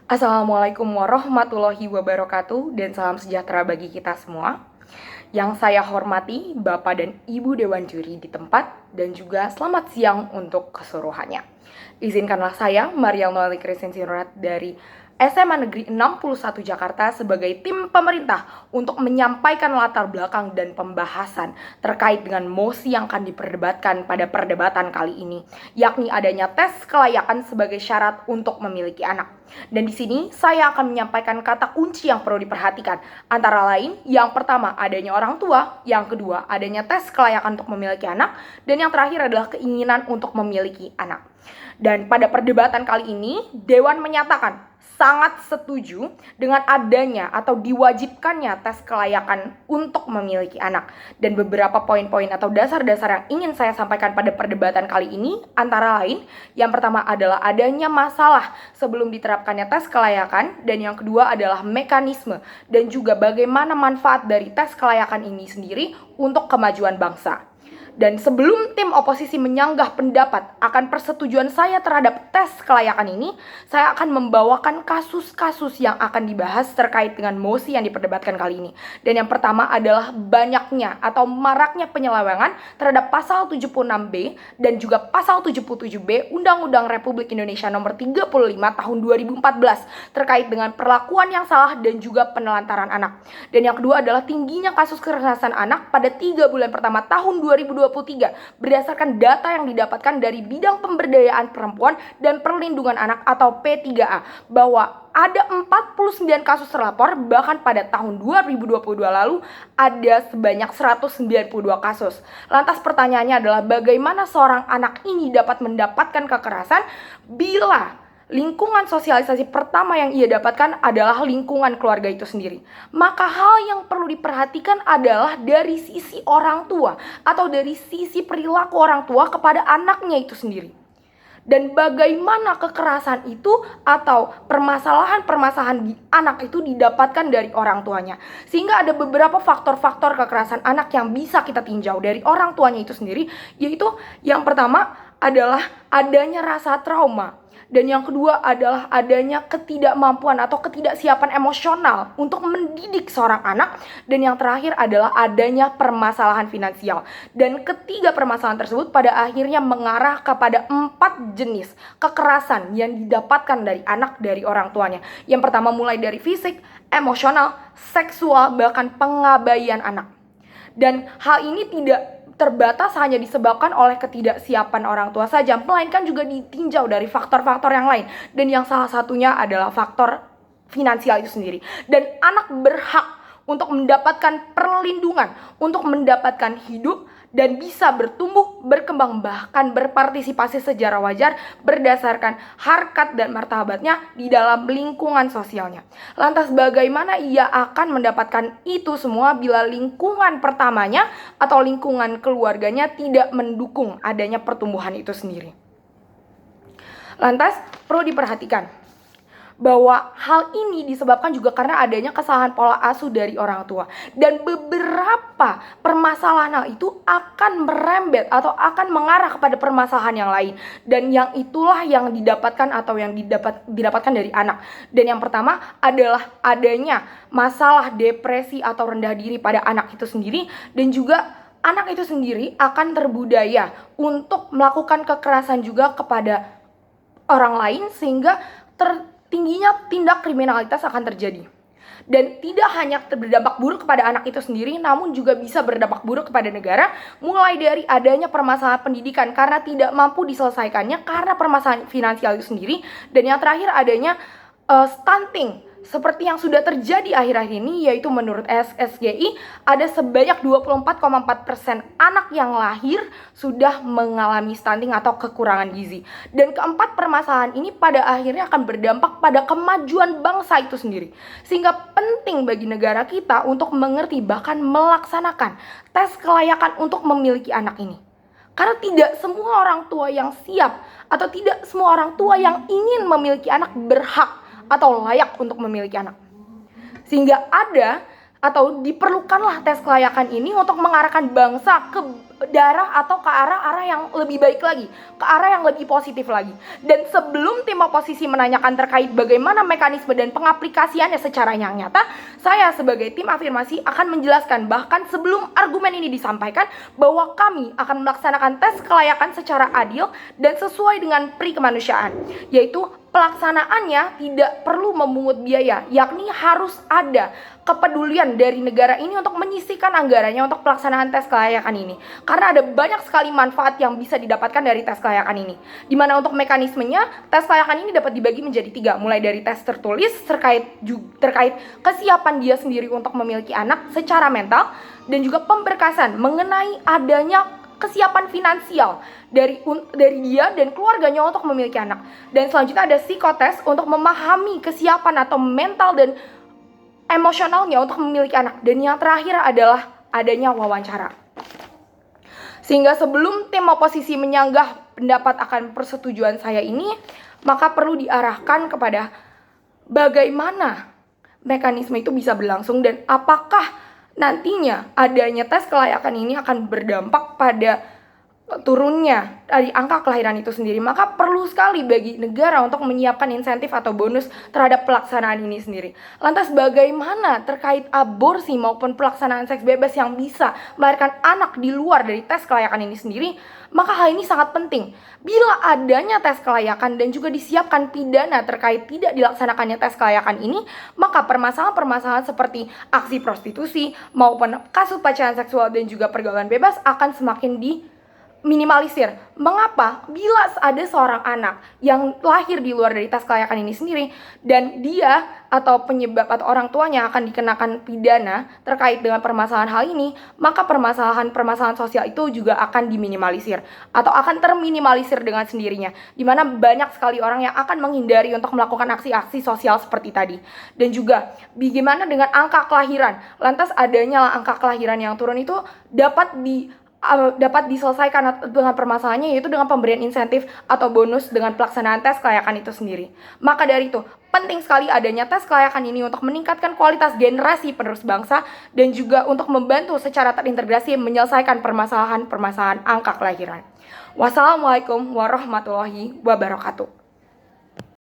Assalamualaikum warahmatullahi wabarakatuh dan salam sejahtera bagi kita semua. Yang saya hormati Bapak dan Ibu Dewan Juri di tempat dan juga selamat siang untuk keseluruhannya. Izinkanlah saya, Mariel Noeli Kristensinurat dari SMA Negeri 61 Jakarta sebagai tim pemerintah untuk menyampaikan latar belakang dan pembahasan terkait dengan mosi yang akan diperdebatkan pada perdebatan kali ini, yakni adanya tes kelayakan sebagai syarat untuk memiliki anak. Dan di sini saya akan menyampaikan kata kunci yang perlu diperhatikan. Antara lain, yang pertama adanya orang tua, yang kedua adanya tes kelayakan untuk memiliki anak, dan yang terakhir adalah keinginan untuk memiliki anak. Dan pada perdebatan kali ini, Dewan menyatakan sangat setuju dengan adanya atau diwajibkannya tes kelayakan untuk memiliki anak. Dan beberapa poin-poin atau dasar-dasar yang ingin saya sampaikan pada perdebatan kali ini antara lain, yang pertama adalah adanya masalah sebelum diterapkannya tes kelayakan, dan yang kedua adalah mekanisme dan juga bagaimana manfaat dari tes kelayakan ini sendiri untuk kemajuan bangsa. Dan sebelum tim oposisi menyanggah pendapat akan persetujuan saya terhadap tes kelayakan ini, saya akan membawakan kasus-kasus yang akan dibahas terkait dengan mosi yang diperdebatkan kali ini. Dan yang pertama adalah banyaknya atau maraknya penyelewengan terhadap pasal 76B dan juga pasal 77B Undang-Undang Republik Indonesia Nomor 35 Tahun 2014 terkait dengan perlakuan yang salah dan juga penelantaran anak. Dan yang kedua adalah tingginya kasus kekerasan anak pada 3 bulan pertama tahun 2023 berdasarkan data yang didapatkan dari Bidang Pemberdayaan Perempuan dan Perlindungan Anak atau P3A, bahwa ada 49 kasus terlapor, bahkan pada tahun 2022 lalu ada sebanyak 192 kasus. Lantas pertanyaannya adalah bagaimana seorang anak ini dapat mendapatkan kekerasan bila lingkungan sosialisasi pertama yang ia dapatkan adalah lingkungan keluarga itu sendiri. Maka hal yang perlu diperhatikan adalah dari sisi orang tua atau dari sisi perilaku orang tua kepada anaknya itu sendiri. Dan bagaimana kekerasan itu atau permasalahan-permasalahan di anak itu didapatkan dari orang tuanya. Sehingga ada beberapa faktor-faktor kekerasan anak yang bisa kita tinjau dari orang tuanya itu sendiri, yaitu yang pertama adalah adanya rasa trauma. Dan yang kedua adalah adanya ketidakmampuan atau ketidaksiapan emosional untuk mendidik seorang anak. Dan yang terakhir adalah adanya permasalahan finansial. Dan ketiga permasalahan tersebut pada akhirnya mengarah kepada 4 jenis kekerasan yang didapatkan dari anak dari orang tuanya. Yang pertama mulai dari fisik, emosional, seksual, bahkan pengabaian anak. Dan hal ini tidak terbatas hanya disebabkan oleh ketidaksiapan orang tua saja, melainkan juga ditinjau dari faktor-faktor yang lain. Dan yang salah satunya adalah faktor finansial itu sendiri. Dan anak berhak untuk mendapatkan perlindungan, untuk mendapatkan hidup dan bisa bertumbuh, berkembang, bahkan berpartisipasi secara wajar berdasarkan harkat dan martabatnya di dalam lingkungan sosialnya. Lantas bagaimana ia akan mendapatkan itu semua bila lingkungan pertamanya atau lingkungan keluarganya tidak mendukung adanya pertumbuhan itu sendiri? Lantas perlu diperhatikan bahwa hal ini disebabkan juga karena adanya kesalahan pola asuh dari orang tua. Dan beberapa permasalahan hal itu akan merembet atau akan mengarah kepada permasalahan yang lain. Dan yang itulah yang didapatkan atau yang didapatkan dari anak. Dan yang pertama adalah adanya masalah depresi atau rendah diri pada anak itu sendiri. Dan juga anak itu sendiri akan terbudaya untuk melakukan kekerasan juga kepada orang lain, sehingga tingginya tindak kriminalitas akan terjadi. Dan tidak hanya berdampak buruk kepada anak itu sendiri, namun juga bisa berdampak buruk kepada negara, mulai dari adanya permasalahan pendidikan karena tidak mampu diselesaikannya karena permasalahan finansial itu sendiri. Dan yang terakhir adanya stunting, seperti yang sudah terjadi akhir-akhir ini, yaitu menurut SSGI ada sebanyak 24,4% anak yang lahir sudah mengalami stunting atau kekurangan gizi. Dan keempat permasalahan ini pada akhirnya akan berdampak pada kemajuan bangsa itu sendiri. Sehingga penting bagi negara kita untuk mengerti bahkan melaksanakan tes kelayakan untuk memiliki anak ini. Karena tidak semua orang tua yang siap atau tidak semua orang tua yang ingin memiliki anak berhak atau layak untuk memiliki anak. Sehingga ada atau diperlukanlah tes kelayakan ini untuk mengarahkan bangsa ke darah atau ke arah-arah yang lebih baik lagi, ke arah yang lebih positif lagi. Dan sebelum tim oposisi menanyakan terkait bagaimana mekanisme dan pengaplikasiannya secara yang nyata, saya sebagai tim afirmasi akan menjelaskan bahkan sebelum argumen ini disampaikan bahwa kami akan melaksanakan tes kelayakan secara adil dan sesuai dengan pri kemanusiaan, yaitu pelaksanaannya tidak perlu memungut biaya, yakni harus ada kepedulian dari negara ini untuk menyisihkan anggarannya untuk pelaksanaan tes kelayakan ini. Karena ada banyak sekali manfaat yang bisa didapatkan dari tes kelayakan ini. Dimana untuk mekanismenya, tes kelayakan ini dapat dibagi menjadi 3, mulai dari tes tertulis terkait kesiapan dia sendiri untuk memiliki anak secara mental, dan juga pemberkasan mengenai adanya kesiapan finansial dari dia dan keluarganya untuk memiliki anak. Dan selanjutnya ada psikotes untuk memahami kesiapan atau mental dan emosionalnya untuk memiliki anak. Dan yang terakhir adalah adanya wawancara. Sehingga sebelum tim oposisi menyanggah pendapat akan persetujuan saya ini, maka perlu diarahkan kepada bagaimana mekanisme itu bisa berlangsung dan apakah nantinya adanya tes kelayakan ini akan berdampak pada turunnya dari angka kelahiran itu sendiri. Maka perlu sekali bagi negara untuk menyiapkan insentif atau bonus terhadap pelaksanaan ini sendiri. Lantas bagaimana terkait aborsi maupun pelaksanaan seks bebas yang bisa melahirkan anak di luar dari tes kelayakan ini sendiri? Maka hal ini sangat penting. Bila adanya tes kelayakan dan juga disiapkan pidana terkait tidak dilaksanakannya tes kelayakan ini, maka permasalahan-permasalahan seperti aksi prostitusi maupun kasus pelecehan seksual dan juga pergaulan bebas akan semakin minimalisir. Mengapa? Bila ada seorang anak yang lahir di luar dari tes kelayakan ini sendiri dan dia atau penyebab atau orang tuanya akan dikenakan pidana terkait dengan permasalahan hal ini, maka permasalahan sosial itu juga akan diminimalisir atau akan terminimalisir dengan sendirinya, di mana banyak sekali orang yang akan menghindari untuk melakukan aksi-aksi sosial seperti tadi. Dan juga bagaimana dengan angka kelahiran? Lantas adanya angka kelahiran yang turun itu dapat diselesaikan dengan permasalahannya, yaitu dengan pemberian insentif atau bonus dengan pelaksanaan tes kelayakan itu sendiri. Maka dari itu, penting sekali adanya tes kelayakan ini untuk meningkatkan kualitas generasi penerus bangsa dan juga untuk membantu secara terintegrasi menyelesaikan permasalahan angka kelahiran. Wassalamualaikum warahmatullahi wabarakatuh.